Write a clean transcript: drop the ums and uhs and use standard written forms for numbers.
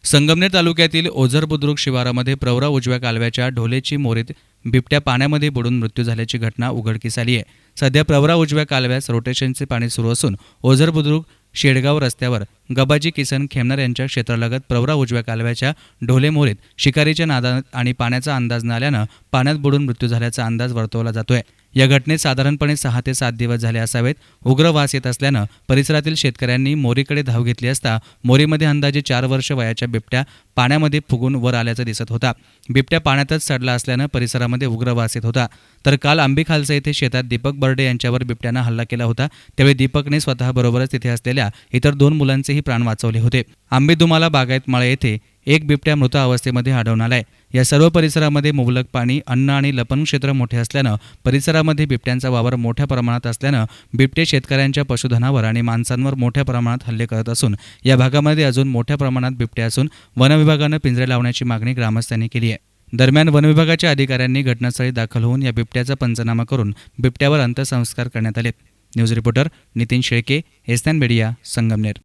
संगमनेर तालुक्यातील ओझर बुद्रुक शिवारामध्ये प्रवरा उजव्या कालव्याच्या ढोलेची मोरीत बिबट्या पाण्यामध्ये बुडून मृत्यू झाल्याची घटना उघडकीस आली आहे। सध्या प्रवरा उजव्या कालव्यास रोटेशनचे पाणी सुरू असून ओझर बुद्रुक शेडगाव रस्त्यावर गबाजी किसन खेमनार यांच्या क्षेत्रालगत प्रवरा उजव्या कालव्याच्या ढोले मोरीत शिकारीच्या नादात आणि पाण्याचा अंदाज न आल्यानं पाण्यात बुडून मृत्यू झाल्याचा अंदाज वर्तवला जातोय। या घटनेत साधारणपणे 6 ते 7 दिवस झाले असावेत। उग्र वास येत असल्यानं परिसरातील शेतकऱ्यांनी मोरीकडे धाव घेतली असता मोरीमध्ये अंदाजे 4 वर्ष वयाच्या बिबट्या पाण्यामध्ये फुगून वर आल्याचं दिसत होता। बिबट्या पाण्यातच सडला असल्यानं परिसरामध्ये उग्र वास येत होता। तर काल आंबेखालसा येथे शेतात दीपक बर्डे यांच्यावर बिबट्यानं हल्ला केला होता। त्यावेळी दीपकने स्वतःबरोबरच तिथे असलेल्या इतर 2 मुलांचेही प्राण वाचवले होते। आंबेदुमाला बागायत माळे येथे एक बिबट्या मृत अवस्थेमध्ये आढळून आलाय। या सर्व परिसरामध्ये मुबलक पाणी, अन्न आणि लपण क्षेत्र मोठे असल्यानं परिसरामध्ये बिबट्यांचा वावर मोठ्या प्रमाणात असल्यानं बिबटे शेतकऱ्यांच्या पशुधनावर आणि माणसांवर मोठ्या प्रमाणात हल्ले करत असून या भागामध्ये अजून मोठ्या प्रमाणात बिबटे असून वन विभागानं पिंजरे लावण्याची मागणी ग्रामस्थांनी केली आहे। दरम्यान वन विभागाच्या अधिकाऱ्यांनी घटनास्थळी दाखल होऊन या बिबट्याचा पंचनामा करून बिबट्यावर अंत्यसंस्कार करण्यात आले। News reporter Nitin Shelke, SN media, Sangamner.